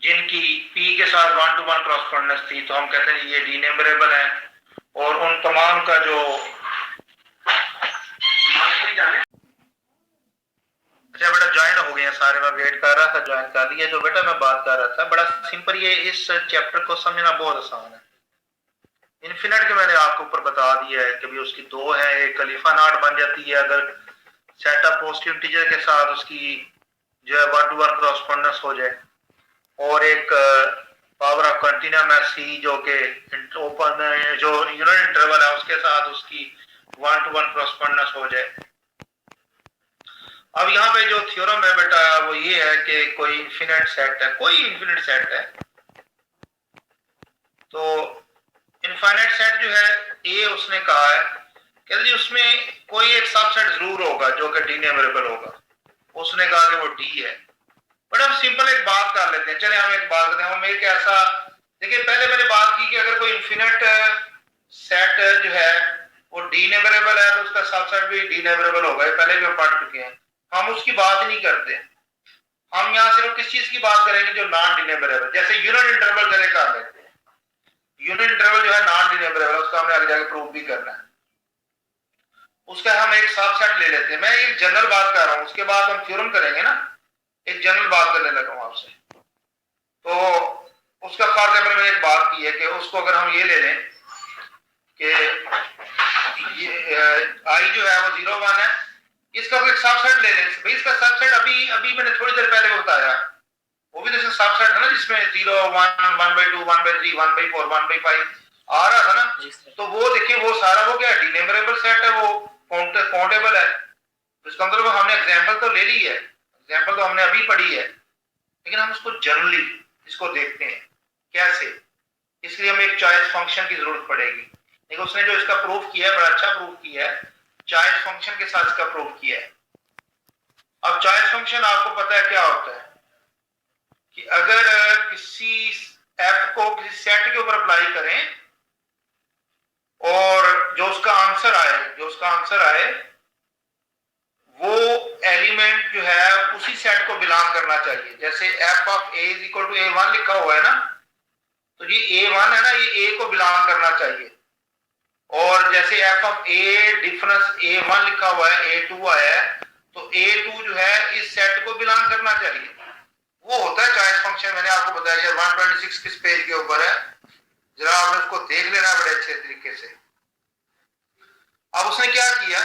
जिनकी पी के साथ 1-to-1 क्रॉसपोंडेंस थी, तो हम कहते हैं ये डी नेबरेबल है। और उन तमाम का जो अच्छा बेटा ज्वाइन हो गए हैं सारे, मैं वेट कर रहा था, ज्वाइन कर लिया। जो बेटा मैं बात कर रहा था बड़ा सिंपल, ये इस चैप्टर को समझना बहुत आसान है। इनफिनिट के मैंने आपको ऊपर बता दिया है कि भी उसकी दो है, एक खलीफा नॉट बन जाती है अगर सेट ऑफ पॉजिटिव इंटीजर के साथ उसकी जो है 1-to-1 क्रॉसपोंडेंस हो जाए, और एक पावर ऑफ कंटिन्यूम है सी, जो कि ओपन जो यूनिट इंटरवल है उसके साथ उसकी 1 to 1 क्रॉसपोंडेंस हो जाए। अब यहाँ पे जो थ्योरम है बेटा वो ये है कि कोई इन्फिनिट सेट है, कोई इन्फिनिट सेट है, तो इनफाइनाइट सेट जो है ए उसने कहा है कहते जी उसमें कोई एक सबसेट जरूर होगा जो कि डी न्यूमेरेबल होगा। उसने कहा कि वो डी है। बट हम सिंपल एक बात कर लेते हैं, चले हम एक बात करते हैं, हम एक ऐसा देखिए, पहले मैंने बात की कि अगर कोई इन्फिनिट सेट जो है वो डी न्यूमेरेबल है तो उसका सबसेट भी डी न्यूमेरेबल होगा, ये पहले भी हम पढ़ चुके हैं। हम उसकी बात नहीं करते, हम यहाँ सिर्फ किस चीज की बात करेंगे जो नॉन डी न्यूमेरेबल, जैसे यूनिट इंटरवल पहले कर लेते हैं। यूनिट इंटरवल जो है नॉन डी न्यूमेरेबल, उसका हमने आगे जाके प्रूव भी करना है। उसका हम एक सबसेट ले लेते हैं, मैं एक जनरल बात कर रहा हूँ, उसके बाद हम थ्योरम करेंगे ना, एक जनरल बात करने लगा हूं आपसे। तो उसका फॉर एग्जाम्पल मैंने एक बात की है कि उसको अगर हम ये ले लें कि ये आई जो है वो 0 1 है, इसका एक सबसेट ले लें भाई, इसका सबसेट अभी अभी मैंने थोड़ी देर पहले बताया, वो भी तो सबसेट है ना जिसमें 0 1 1/2 1/3 1/4 1/5 आ रहा था ना। तो वो देखिए वो सारा वो क्या है, डी न्यूमेरेबल सेट है, वो काउंटेबल है। इसका मतलब हमने एग्जांपल तो ले ली है, एग्जांपल तो हमने अभी पढ़ी है, लेकिन हम उसको जनरली इसको देखते हैं कैसे, इसलिए हमें एक चॉइस फंक्शन की जरूरत पड़ेगी। देखो उसने जो इसका प्रूफ किया है बड़ा अच्छा प्रूफ किया है, चॉइस फंक्शन के साथ इसका प्रूफ किया है। अब चॉइस फंक्शन आपको पता है क्या होता है कि अगर किसी एफ को किसी सेट के ऊपर अप्लाई करें और जो उसका आंसर आए वो एलिमेंट जो है उसी सेट को बिलोंग करना चाहिए। जैसे F of A is equal to A1 लिखा हुआ है ना, तो ये A1 है ना, ये ए को बिलोंग करना चाहिए। और जैसे F of A difference A1 लिखा हुआ है, A2 आया है, तो A2 जो है इस सेट को बिलोंग करना चाहिए। वो होता है चॉइस फंक्शन। मैंने आपको बताया 126 किस पेज के ऊपर है, जरा आपने उसको देख लेना बड़े अच्छे तरीके से। अब उसने क्या किया,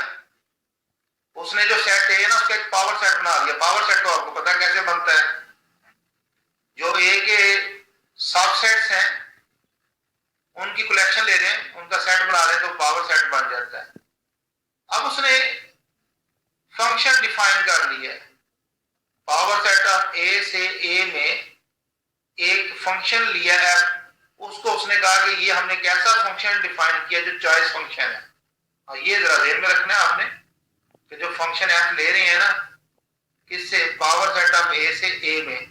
उसने जो सेट है ना उसका एक पावर सेट बना दिया। पावर सेट तो आपको पता है कैसे बनता है, जो ए के सबसेट्स हैं उनकी कलेक्शन ले लें, उनका सेट बना दें तो पावर सेट बन जाता है। अब उसने फंक्शन डिफाइन कर लिया है, पावर सेट ऑफ ए से ए में एक फंक्शन लिया है, उसको उसने कहा कि ये हमने कैसा फंक्शन डिफाइन किया जो चॉइस फंक्शन है। और ये जरा ध्यान में रखना है आपने कि जो फंक्शन एफ ले रहे हैं ना किससे, पावर सेट ऑफ ए से ए में,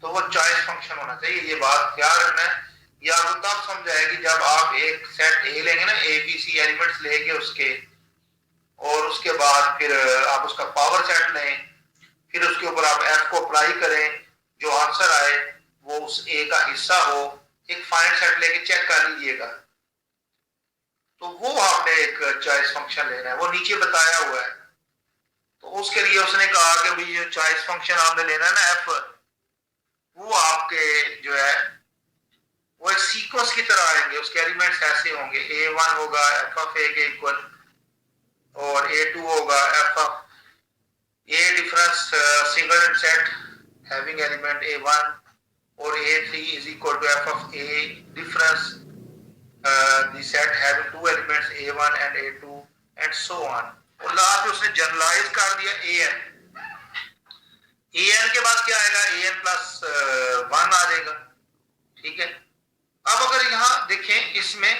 तो वो चॉइस फंक्शन होना चाहिए। ये बात ख्याल रखना है, ये आपको तब समझ आएगी जब आप एक सेट ए लेंगे ना, ए बी सी एलिमेंट्स लेके उसके, और उसके बाद फिर आप उसका पावर सेट लें, फिर उसके ऊपर आप एफ को अप्लाई करें, जो आंसर आए वो उस ए का हिस्सा हो। एक फाइंड सेट लेके चेक कर लीजिएगा, तो वो आपने एक चॉइस फंक्शन लेना है, वो नीचे बताया हुआ है। तो उसके लिए उसने कहा कि भाई जो चॉइस फंक्शन आपने लेना है ना एफ, वो आपके जो है वो एक सीक्वेंस की तरह आएंगे, उसके एलिमेंट्स ऐसे होंगे, A1 होगा एफ ऑफ ए के इक्वल, और A2 होगा F of A difference single set having element A1, और A3 is equal to F of A difference the set having two elements A1 and A2 and so on। और last में उसने generalise कर दिया an के बाद क्या आएगा, an प्लस 1 आ जाएगा, ठीक है। अब अगर यहाँ देखें इसमें,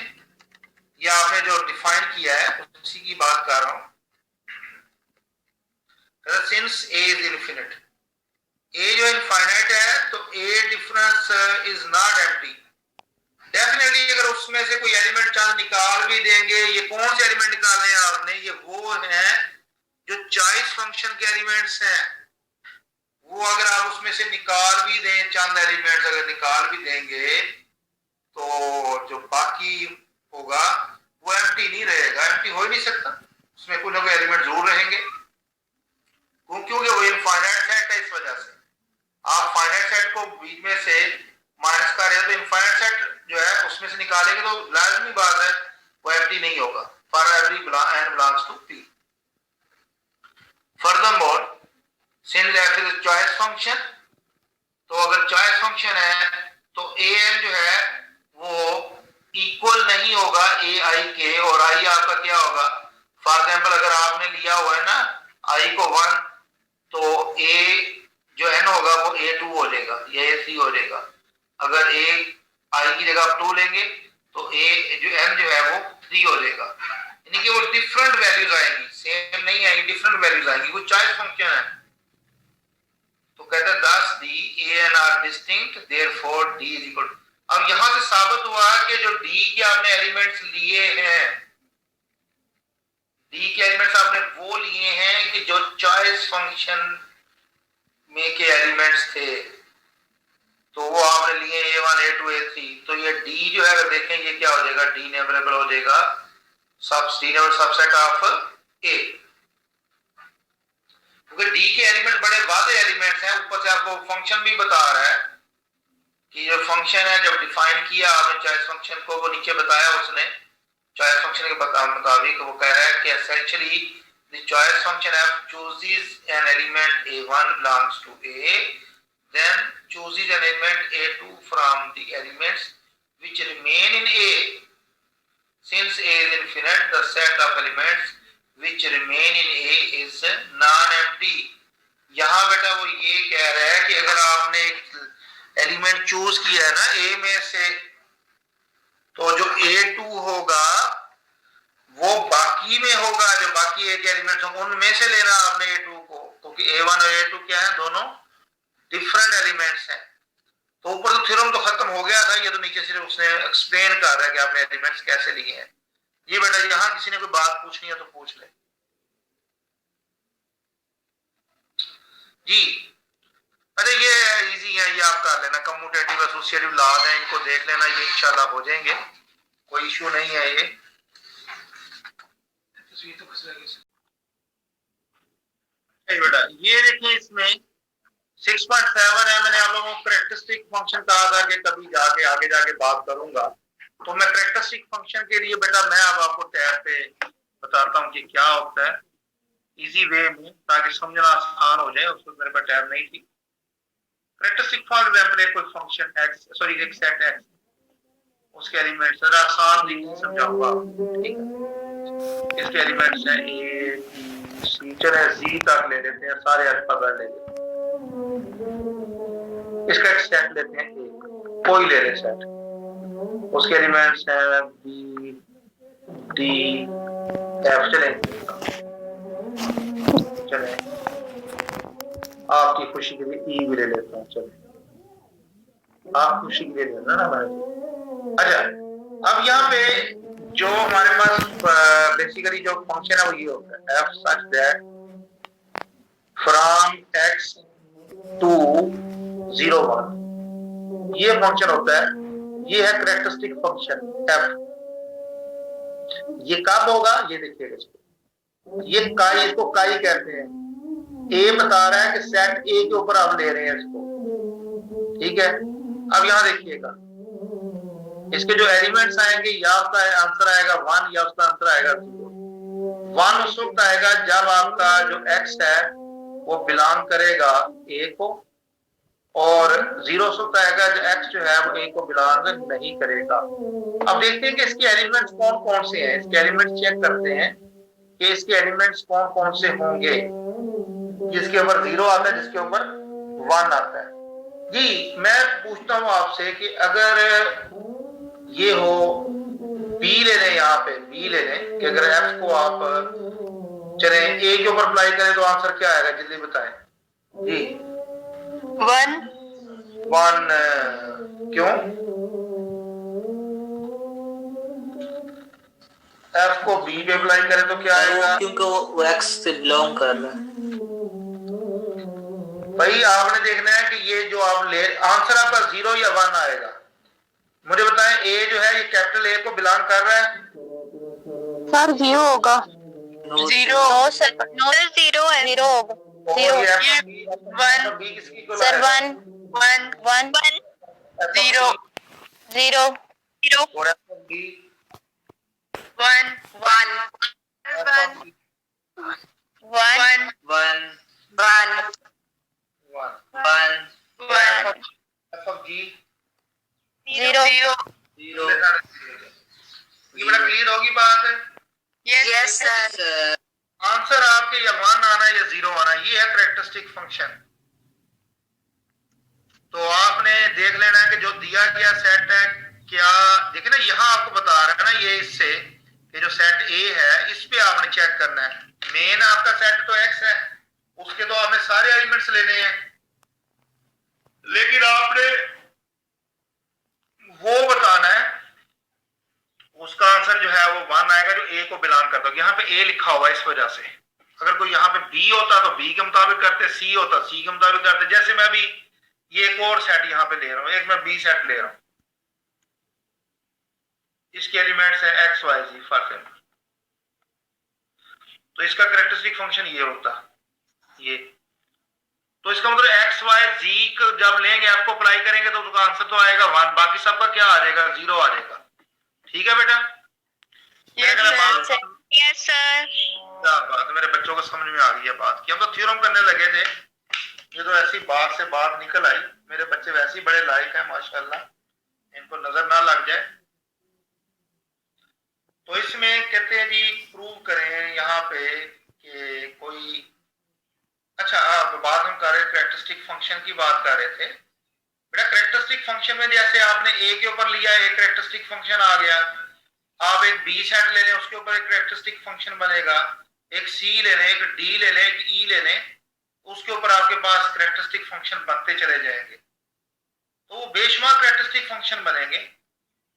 या आपने जो डिफाइन किया है उसी की बात कर रहा हूं, since a is infinite, a जो इनफाइनाइट है तो a difference is not empty. Definitely अगर उसमें से कोई एलिमेंट चांस निकाल भी देंगे, ये कौन से एलिमेंट निकालने हैं आपने, ये वो हैं जो चॉइस फंक्शन के एलिमेंट्स हैं। वो अगर आप उसमें से निकाल भी दें, चंद एलिमेंट्स अगर निकाल भी देंगे, तो जो बाकी होगा वो एम्प्टी नहीं रहेगा, एम्प्टी हो ही नहीं सकता, उसमें कोई ना कोई एलिमेंट जरूर रहेंगे, क्योंकि वो इनफाइनाइट सेट है। इस वजह से आप फाइनाइट सेट को बीच में से माइनस कर रहे हो, तो इनफाइनाइट सेट जो है उसमें से निकालेंगे तो लाजमी बात है वो एम्प्टी नहीं होगा। For every n belongs to P। Furthermore, since f is a choice function, तो अगर चॉइस फंक्शन है तो ए एन जो है वो इक्वल नहीं होगा ए आई के, और आई आपका क्या होगा, फॉर एग्जाम्पल अगर आपने लिया हुआ है ना आई को 1, तो ए जो एन होगा वो ए 2 हो जाएगा या ए 3 हो जाएगा। अगर ए आई की जगह आप 2 लेंगे तो ए जो एन जो है वो 3 हो जाएगा, यानी कि वो डिफरेंट वैल्यूज आएंगी, सेम नहीं आएंगी, डिफरेंट वैल्यूज आएंगी, वो चॉइस फंक्शन है। तो कहते हैं thus d a n are distinct therefore d is equal। अब यहां से साबित हुआ कि जो d के आपने एलिमेंट्स लिए हैं, d के एलिमेंट्स आपने वो लिए हैं कि जो चॉइस फंक्शन में के एलिमेंट्स थे, तो वो आपने लिए a1 a2 a3। तो ये d जो है अगर देखें ये क्या हो जाएगा, d नेबरेबल हो जाएगा सबसेट ऑफ a, क्योंकि डी के एलिमेंट बड़े वादे एलिमेंट्स हैं। ऊपर से आपको फंक्शन भी बता रहा है कि जो फंक्शन है जब डिफाइन किया आपने चॉइस फंक्शन को, वो नीचे बताया उसने चॉइस फंक्शन के मुताबिक वो कह रहा है कि essentially the choice function f chooses an element a1 belongs to a, then chooses an element a2 from the elements which remain in a, since a is infinite the set of elements which remain in a is non-empty। यहाँ बेटा वो ये कह रहा है कि अगर आपने एक एलिमेंट चूज किया है ना ए में से, तो जो a2 होगा वो बाकी में होगा, जो बाकी एक एलिमेंट होंगे उनमें से लेना आपने a2 को, क्योंकि a1 और a2 क्या है, दोनों डिफरेंट एलिमेंट्स हैं। तो ऊपर तो थ्योरम तो खत्म हो गया था, ये तो नीचे सिर्फ उसने एक्सप्लेन कर रहा है कि आपने एलिमेंट्स कैसे लिए हैं। ये बेटा यहां किसी ने कोई बात पूछनी है तो पूछ ले जी। अरे ये इजी है, ये आप कर लेना, कम्यूटेटिव एसोसिएटिव लॉज हैं, इनको देख लेना, ये इंशाल्लाह हो जाएंगे, कोई इशू नहीं है। ये बेटा ये देखिए इसमें 6.7 है, मैंने आप लोगों को करेक्टरिस्टिक फंक्शन कहा था कि कभी जाके आगे जाके बात करूंगा, तो मैं करेक्टरिस्टिक फंक्शन के लिए बेटा मैं अब आपको टैब पे बताता हूँ कि क्या होता है इजी वे में, ताकि समझना आसान हो जाए। उसको मेरे पास टैब नहीं थी। करेक्टरिस्टिक फॉर एग्जांपल एक कोई फंक्शन x, सॉरी एक सेट x, उसके एलिमेंट्स जरा आसान तरीके से समझाऊंगा, ठीक है। इसके एलिमेंट्स हैं a b c, चले z तक ले लेते हैं, सारे अल्फाबेट ले लेते हैं। इसका एक सेट लेते हैं a, कोई ले ले सेट, उसके एलिमेंट्स हैं बी डी एफ, चले आपकी खुशी के लिए ई भी ले लेता हूँ, चले आप खुशी के लिए लेना ना मैं। अच्छा अब यहाँ पे जो हमारे पास बेसिकली जो फंक्शन है वो ये होता है F such that from X to 0 1, ये फंक्शन होता है, ये है करेक्टरिस्टिक फंक्शन f। ये कब होगा ये देखिएगा, इसको ये काई, इसको काई कहते हैं। ए बता रहा है कि सेट ए के ऊपर आप ले रहे हैं इसको, ठीक है। अब यहां देखिएगा इसके जो एलिमेंट्स आएंगे, या उसका आंसर आएगा 1 या उसका आंसर आएगा 0। 1 उस वक्त आएगा जब आपका जो x है वो बिलोंग करेगा a को, और 0 उस वक्त आएगा जो x जो है वो a को बिलोंग नहीं करेगा। अब देखते हैं कि इसके एलिमेंट्स कौन कौन से हैं। इसके एलिमेंट्स चेक करते हैं कि इसके एलिमेंट्स कौन कौन से होंगे, जिसके ऊपर 0 आता है, जिसके ऊपर 1 आता है। जी मैं पूछता हूं आपसे कि अगर ये हो b ले लें, यहाँ पे b ले लें कि अगर f को आप चले a के ऊपर अप्लाई करें तो आंसर क्या आएगा, जल्दी बताएं जी। 1 क्यों, f को b पे अप्लाई करें तो क्या आएगा, क्योंकि वो x से बिलोंग कर रहा है। भाई आपने देखना है कि ये जो आप ले आंसर आपका 0 या 1 आएगा। मुझे बताएं a जो है ये कैपिटल A को बिलोंग कर रहा है, सर 0 होगा। 0 सर 0 है, 0 होगा। 1 b किसकी को सर 1 1 0 0 0 और b 1 1 1 1 1 1 1 1 1 एफ ऑफ जी 0 0 ये बड़ा क्लियर होगी बात। yes sir आंसर आपके या 1 आना है या 0 आना, ये है कैरेक्टरिस्टिक फंक्शन। तो आपने देख लेना है कि जो दिया गया सेट है, क्या देखिए ना यहां आपको बता रहा है ना ये इससे कि जो सेट ए है इस पे आपने चेक करना है। मेन आपका सेट तो एक्स है, उसके तो आपने सारे एलिमेंट्स लेने हैं, लेकिन आपने वो बताना है, उसका आंसर जो है वो 1 आएगा जो ए को बिलोंग करता है। यहाँ पे ए लिखा हुआ है इस वजह से। अगर कोई यहाँ पे बी होता तो बी के मुताबिक करते, सी होता सी के मुताबिक करते। जैसे मैं भी ये एक और सेट यहाँ पे ले रहा हूं, एक मैं बी सेट ले रहा हूं, इसके एलिमेंट्स है X Y Z for example, तो इसका कैरेक्टरिस्टिक फंक्शन ये होता ये। तो इसका मतलब एक्स वाई जी को जब लेंगे आपको अप्लाई करेंगे तो उसका आंसर तो आएगा 1, बाकी सबका क्या आ जाएगा 0 आ जाएगा। ठीक है बेटा? yes sir क्या बात, मेरे बच्चों को समझ में आ गई है बात कि हम तो थ्योरम करने लगे थे, ये तो ऐसी बात से बात निकल आई। मेरे बच्चे वैसे ही बड़े लायक हैं माशाल्लाह, इनको नजर ना लग जाए। तो इसमें कहते हैं जी प्रूव करें यहाँ पे कि कोई, अच्छा बात हम कर रहे हैं कैरेक्टरिस्टिक फंक्शन की बात कर रहे थे बेटा। कैरेक्टरिस्टिक फंक्शन में जैसे आपने ए के ऊपर लिया एक कैरेक्टरिस्टिक फंक्शन आ गया, आप एक बी सेट ले लें उसके ऊपर एक कैरेक्टरिस्टिक फंक्शन बनेगा, एक सी ले लें, एक डी ले लें, एक ई ले लें, उसके ऊपर आपके पास कैरेक्टरिस्टिक फंक्शन बनते चले जाएंगे। तो वो बेशुमार कैरेक्टरिस्टिक फंक्शन बनेंगे,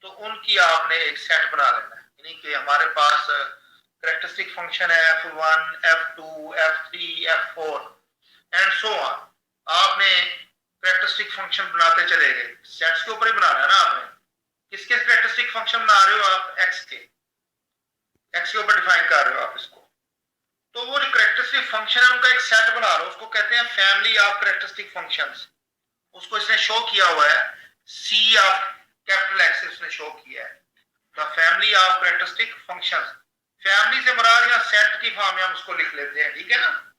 तो उनकी आपने एक सेट बना लेना है। यानी कि हमारे पास कैरेक्टरिस्टिक फंक्शन है f1 f2 f3 f4 and so on. आपने कैरेक्टरिस्टिक फंक्शन बनाते चले गए, सेट्स के ऊपर ही बनाना है ना आपने। किसके कैरेक्टरिस्टिक फंक्शन बना रहे हो आप? एक्स के ऊपर डिफाइन कर रहे हो आप इसको। तो वो जो कैरेक्टरिस्टिक फंक्शन है उनका एक सेट बना रहे हो, उसको कहते हैं फैमिली ऑफ कैरेक्टरिस्टिक फंक्शंस। उसको इसने शो किया हुआ है सी ऑफ कैपिटल एक्स, इसने शो किया है the family of characteristic functions. Family से मुराद यहाँ सेट की फॉर्म में हम उसको लिख लेते हैं, ठीक है ना।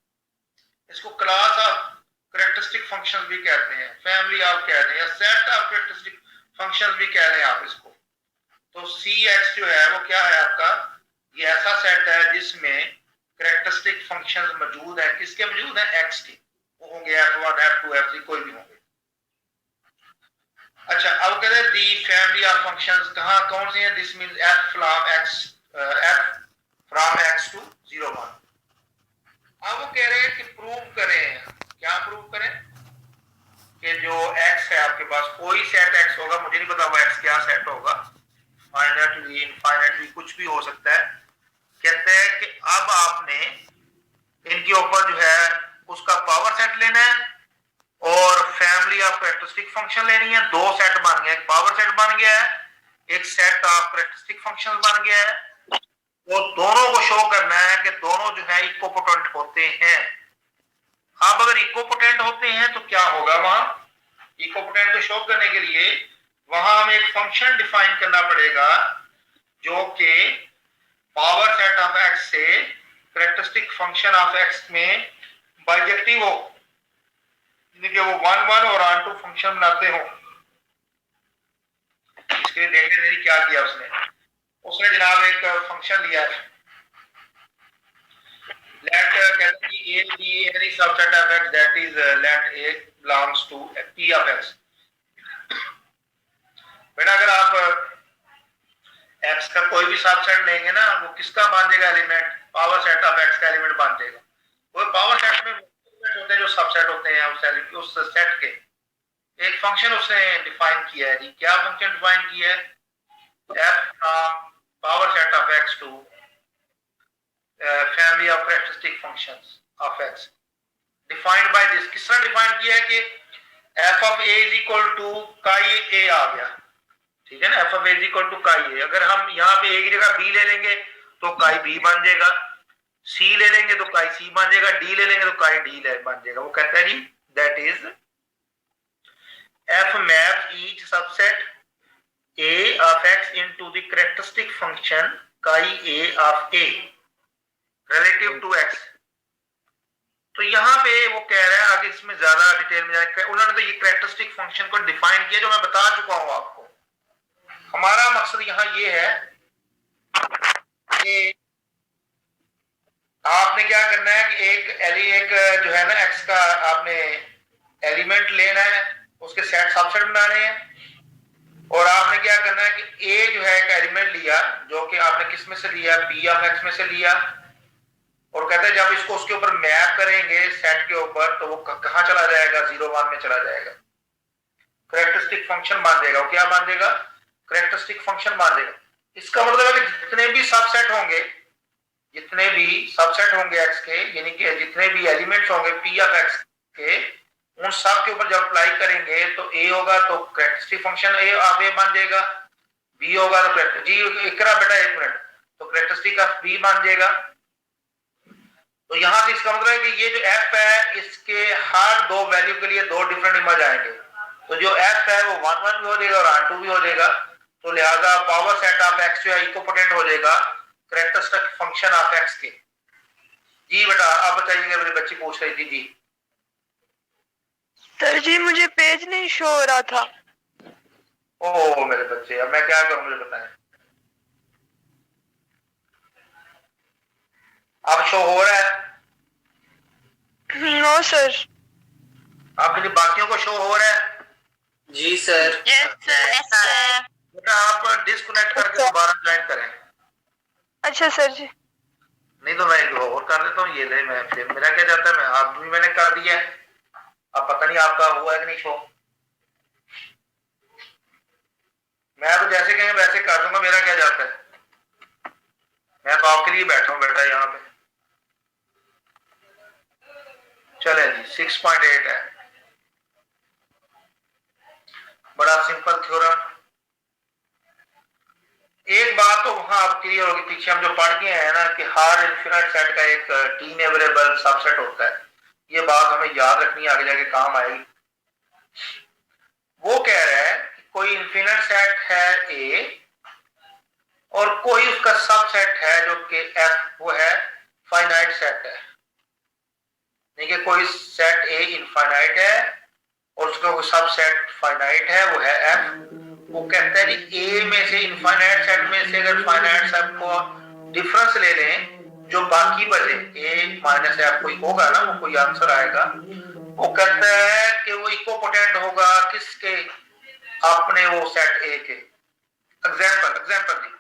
इसको क्लास ऑफ कैरेक्टरिस्टिक फंक्शंस भी कहते हैं, फैमिली ऑफ कहते हैं, या सेट ऑफ कैरेक्टरिस्टिक फंक्शंस भी कह रहे हैं आप इसको। तो सी एक्स जो है वो क्या है आपका? ये ऐसा सेट है जिसमें कैरेक्टरिस्टिक फंक्शंस मौजूद है। किसके मौजूद है? एक्स के। वो होंगे f1 f2 f3 कोई भी होंगे। अच्छा अब कहते हैं दी फैमिली ऑफ फंक्शंस कहां कौन से हैं? This means f from x to 0 1। अब वो कह रहे हैं कि प्रूव करें, क्या प्रूव करें? कि जो x है आपके पास, कोई सेट x होगा, मुझे नहीं पता वो x क्या सेट होगा, फाइनाइट भी इनफाइनाइट भी कुछ भी हो सकता है। कहते हैं कि अब आपने इनके ऊपर जो है उसका पावर सेट लेना है और फैमिली ऑफ कैरेक्टरिस्टिक फंक्शन लेनी है। दो सेट बन गए, एक पावर सेट बन गया है, एक सेट ऑफ कैरेक्टरिस्टिक फंक्शन बन गया है। वो दोनों को शो करना है कि दोनों जो है इक्विपोटेंट होते हैं। अब अगर इक्विपोटेंट होते हैं तो क्या होगा? वहां इक्विपोटेंट को शो करने के लिए वहां हमें एक फंक्शन डिफाइन करना पड़ेगा जो कि पावर सेट ऑफ एक्स से कैरेक्टरिस्टिक फंक्शन ऑफ एक्स में बाइजेक्टिव हो, यानी कि वो 1 1 और ऑन टू फंक्शन बनाते हो। इसके लिए देखने देनी क्या किया उसने जनाब एक फंक्शन लिया है, लेट कहते हैं कि a be any subset of x that is let a belongs to p of x। बेटा अगर आप x का कोई भी सबसेट लेंगे ना, वो किसका बन जाएगा element? Power set of x का एलिमेंट बन जाएगा। वो पावर सेट में होते हैं जो सबसेट होते हैं उस सेट के। एक फंक्शन उसने डिफाइन किया है जी, क्या फंक्शन डिफाइन किया है? f from power set of x to family of characteristic functions of x defined by this। किस तरह डिफाइन किया है कि f of a is equal to chi a आ गया, ठीक है ना। f of a is equal to chi a। अगर हम यहाँ पे a की जगह b ले लेंगे तो chi b बन जाएगा, c ले लेंगे तो chi c बन जाएगा, d ले लेंगे तो chi d बन जाएगा। वो कहता है जी that is f maps each subset a of x into the characteristic function chi a of a relative to x। तो यहाँ पे वो कह रहा है, आगे इसमें ज्यादा डिटेल में जाए, उन्होंने तो ये कैरेक्टरिस्टिक फंक्शन को डिफाइन किया जो मैं बता चुका हूं आपको। हमारा मकसद यहाँ ये है कि आपने क्या करना है कि एक जो है ना एक्स का आपने एलिमेंट लेना है, उसके सेट सबसेट बनाने हैं, और आपने क्या करना है कि ए जो है एक एलिमेंट लिया जो कि आपने किस में से लिया, पी ऑफ एक्स में से लिया, और कहते हैं जब इसको उसके ऊपर मैप करेंगे सेट के ऊपर तो वो कहां चला जाएगा, 0 1 में चला जाएगा, कैरेक्टरिस्टिक फंक्शन मान देगा। वो क्या मान देगा, कैरेक्टरिस्टिक फंक्शन मान देगा। इसका मतलब है कि जितने भी सबसेट होंगे एक्स के, यानी कि जितने भी एलिमेंट्स होंगे पी ऑफ एक्स के, उन सब के ऊपर जब अप्लाई करेंगे तो ए होगा तो कैरेक्टरिस्टिक फंक्शन ए ऑफ ए मान देगा, बी होगा तो जी इकरा बेटा एक मिनट, तो कैरेक्टरिस्टिक ऑफ बी मान देगा। तो यहां से इसका मतलब है कि ये जो एफ है इसके हर दो वैल्यू के लिए दो डिफरेंट इमेज आएंगे, तो जो एफ है वो 1 1 भी हो जाएगा और R2 भी हो जाएगा, तो लिहाजा पावर सेट ऑफ एक्स जो है इक्विपोटेंट हो जाएगा कैरेक्टरिस्टिक फंक्शन ऑफ एक्स के। जी बेटा आप बताइएगा, मेरी बच्ची पूछ रही थी। जी सर जी मुझे पेज नहीं शो हो रहा था। ओ मेरे बच्चे, अब मैं क्या करूं, मुझे बताएं। अब शो हो रहा है? No sir. आपके बाकियों को शो हो रहा है? जी सर। Yes sir. बेटा आप डिस्कनेक्ट करके दोबारा ज्वाइन करें। अच्छा सर जी। नहीं तो मैं एक और कर देता हूँ, ये ले मैं फिर मेरा क्या जाता है, मैं आप भी मैंने कर दिया है, अब पता नहीं आपका हुआ है कि नहीं शो। मैं तो जैसे कहेंगे वैसे कर दूंगा, मेरा क्या जाता है, मैं तो आपके लिए बैठा हूँ बेटा यहाँ पे। चले जी 6.8 है, बड़ा सिंपल थ्योरम। एक बात तो वहां आप क्लियर होगी, पीछे हम जो पढ़ के हैं ना कि हर इन्फिनिट सेट का एक टी नेबरेबल सबसेट होता है, ये बात हमें याद रखनी, आगे जाके काम आएगी। वो कह रहा है कि कोई इन्फिनिट सेट है ए और कोई उसका सबसेट है जो कि एफ, वो है फाइनाइट सेट है, देखिए कोई सेट ए इनफाइनाइट है और उसका सबसेट फाइनाइट है, वो है एफ। वो कहता है कि ए में से इनफाइनाइट सेट में से अगर फाइनाइट सेट को डिफरेंस ले लें, जो बाकी बचे ए माइनस एफ कोई होगा ना, वो कोई आंसर आएगा। वो कहता है कि वो इक्विपोटेंट होगा किसके, अपने वो सेट ए के। एग्जांपल दी,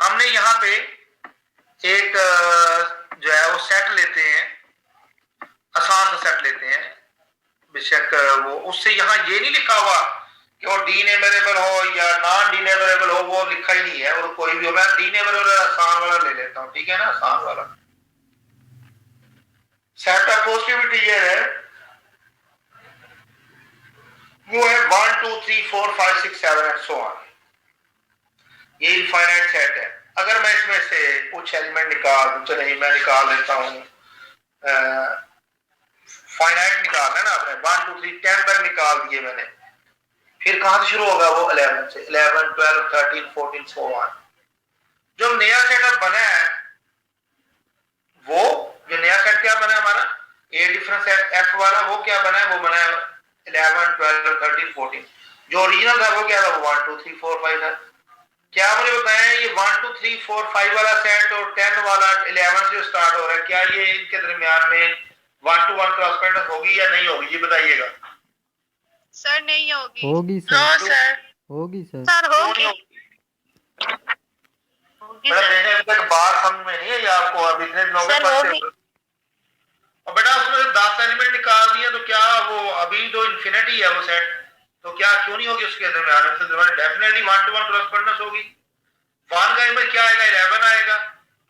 हमने यहाँ पे एक जो है वो सेट लेते हैं, आसान सा सेट लेते हैं, बेशक वो उससे यहाँ ये नहीं लिखा हुआ कि वो डीनेबरेबल हो या नॉन डीनेबरेबल हो, वो लिखा ही नहीं है, और कोई भी हो। मैं डीनेबरेबल आसान वाला ले लेता हूँ, ठीक है ना, आसान वाला सेट ऑफ पॉजिटिविटी ये है, वो है 1 2 3 4 5 6 7 एंड सो ऑन। ये इनफाइनाइट सेट है। अगर मैं इसमें से कुछ एलिमेंट निकाल दूं, चलिए मैं निकाल देता हूँ, फाइनाइट निकालना है ना आपने, 1 2 3 10 तक निकाल दिए मैंने, फिर कहां से शुरू होगा वो 11 से, 11 12 13 14 सो ऑन। जो नया सेटअप बना है, वो जो नया सेट क्या बना है हमारा, ए डिफरेंस एफ वाला, वो क्या बना है, वो बना है 11 12 13 14। जो ओरिजिनल था वो क्या था, वो 1 2 3 4 5 था। क्या मुझे बताएं, ये 1 2 3 4 5 वाला सेट और 10 वाला 11 से स्टार्ट हो रहा है, क्या ये इनके दरमियान में 1 to 1 क्रॉसपेंडेंस होगी या नहीं होगी, ये बताइएगा। सर नहीं होगी। होगी सर। No sir. होगी सर। सर होगी। बेटा देखने अभी तक बात समझ में नहीं है आपको, अभी इतने दिनों में पढ़ते हो। और बेटा उसमें 10 एलिमेंट निकाल दिए तो क्या वो अभी जो इन्फिनिटी है वो सेट, तो क्या क्यों नहीं होगी उसके दरमियान, डेफिनेटली 1 to 1 क्रॉसपेंडेंस होगी। 1 का इमेज क्या आएगा, 11 आएगा,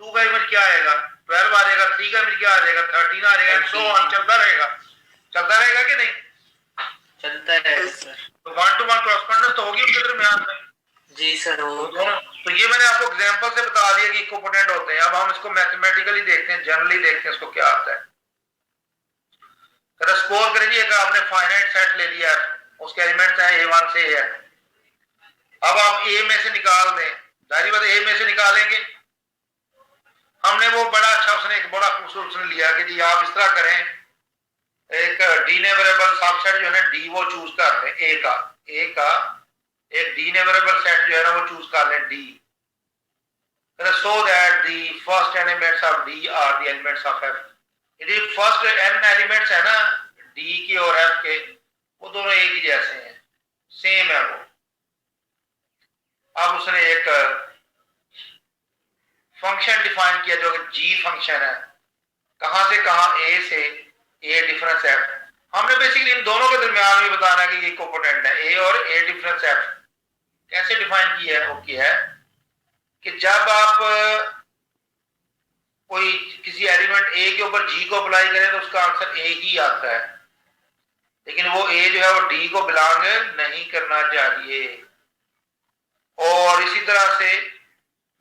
2 का इमेज क्या आएगा, 12 आ जाएगा, 3 का इमेज क्या आ जाएगा, 13 आ जाएगा, सो ऑन चलता रहेगा कि नहीं चलता रहेगा सर। तो 1 to 1 क्रॉसपेंडेंस तो होगी उनके दरमियान में। जी सर होगा। तो ये मैंने आपको एग्जांपल से बता दिया कि इक्विपोटेंट होते हैं। अब हम इसको मैथमेटिकली देखते हैं, जनरली देखते हैं इसको क्या आता है। सपोज करिए कि आपने फाइनाइट सेट ले लिया, उसके एलिमेंट्स हैं A1 से A। अब आप ए में से निकाल दें, जाहिर बात है ए में से निकालेंगे, हमने वो बड़ा अच्छा उसने एक बड़ा खूबसूरत उसने लिया कि जी आप इस तरह करें, एक डी नेबरेबल सबसेट जो है ना डी वो चूज कर लें, ए का एक डी नेबरेबल सेट जो है ना वो चूज कर लें D, so that the first elements of D are the elements of F. यदि फर्स्ट n एलिमेंट्स है ना D के और F के, वो दोनों एक ही जैसे हैं, सेम है वो। अब उसने एक फंक्शन डिफाइन किया जो कि G फंक्शन है, कहां से कहां, A से A डिफरेंस F। हमने बेसिकली इन दोनों के दरमियान में बताना है कि ये इक्विपोटेंट है, A और A डिफरेंस F। कैसे डिफाइन किया है, वो किया है कि जब आप कोई किसी एलिमेंट ए के ऊपर जी को अप्लाई करें तो उसका आंसर ए ही आता है, लेकिन वो ए जो है वो डी को बिलोंग नहीं करना चाहिए। और इसी तरह से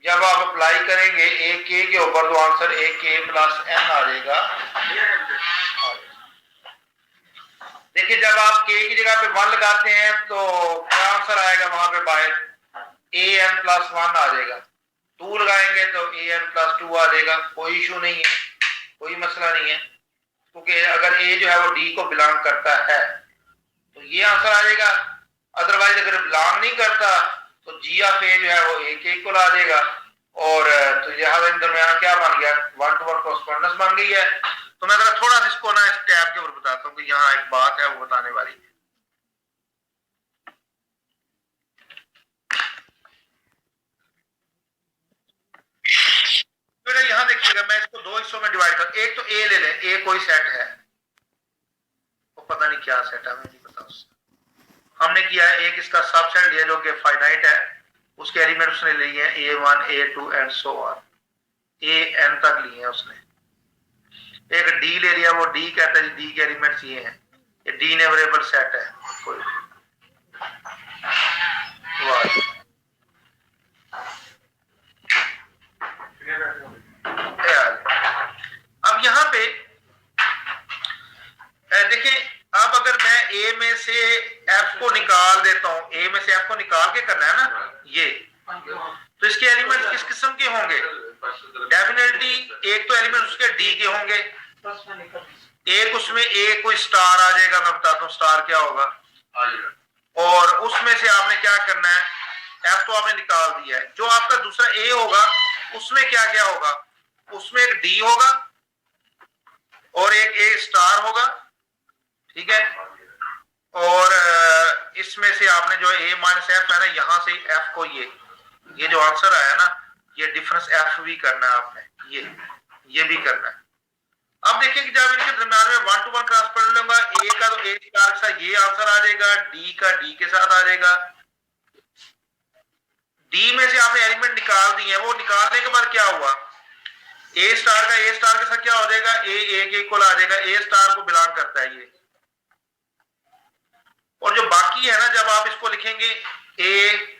जब आप अप्लाई करेंगे ए के ऊपर तो आंसर ए के प्लस एन आ जाएगा। देखिए जब आप के की जगह पे 1 लगाते हैं तो क्या आंसर आएगा, वहां पे बाहर ए एन प्लस 1 आ जाएगा। 2 लगाएंगे तो ए एन प्लस 2 आ जाएगा। कोई इशू नहीं है, कोई मसला नहीं है, क्योंकि अगर ए जो है वो डी को बिलोंग करता है तो ये आंसर आ जाएगा। अदरवाइज अगर बिलोंग नहीं करता तो जी ऑफ ए जो है वो ए के इक्वल आ जाएगा। और तो यहाँ दरमियान क्या बन गया, 1 to 1 कॉरेस्पॉन्डेंस बन गई है। तो मैं जरा थोड़ा सा इसको ना इस टैब के ऊपर बताता हूँ कि यहाँ एक बात है वो बताने वाली है। यहाँ देखिएगा, मैं इसको 2 हिस्सों में डिवाइड कर, एक तो ए ले लें, ए कोई सेट है, वो पता नहीं क्या सेट है, हमें नहीं पता उससे। हमने किया है एक इसका सबसेट लिया जो कि फाइनाइट है, उसके एलिमेंट उसने लिए हैं A1 A2 and so on, AN तक लिए हैं उसने। एक डी ले लिया, वो डी कहता है डी के एलिमेंट्स ये हैं, ये डी नेबरेबल सेट है कोई। अब यहाँ पे देखिए, अब अगर मैं ए में से एफ को निकाल देता हूं, ए में से एफ को निकाल के करना है ना ये, तो इसके एलिमेंट किस किस्म के होंगे? डेफिनेटली एक तो एलिमेंट उसके डी के होंगे, एक उसमें ए कोई स्टार आ जाएगा, मैं बताता हूँ स्टार क्या होगा। और उसमें से आपने क्या करना है, एफ तो आपने निकाल दिया है, जो आपका दूसरा ए होगा उसमें क्या क्या होगा, उसमें एक डी होगा और एक ए स्टार होगा, ठीक है। और इसमें से आपने जो ए माइनस एफ है ना, यहां से एफ को ये जो आंसर आया ना, ये डिफरेंस एफ भी करना है आपने, ये भी करना है। अब देखिए कि जब इनके दरम्यान में 1 to 1 क्रॉस कर लूंगा, ए का तो ए स्टार के साथ ये आंसर आ जाएगा, डी का डी के साथ आ जाएगा। डी में से आपने एलिमेंट निकाल दिए, वो निकालने के बाद क्या हुआ, ए स्टार का ए स्टार के साथ क्या हो जाएगा, ए के इक्वल आ जाएगा, ए स्टार को बिलोंग करता है ये। और जो बाकी है ना, जब आप इसको लिखेंगे ए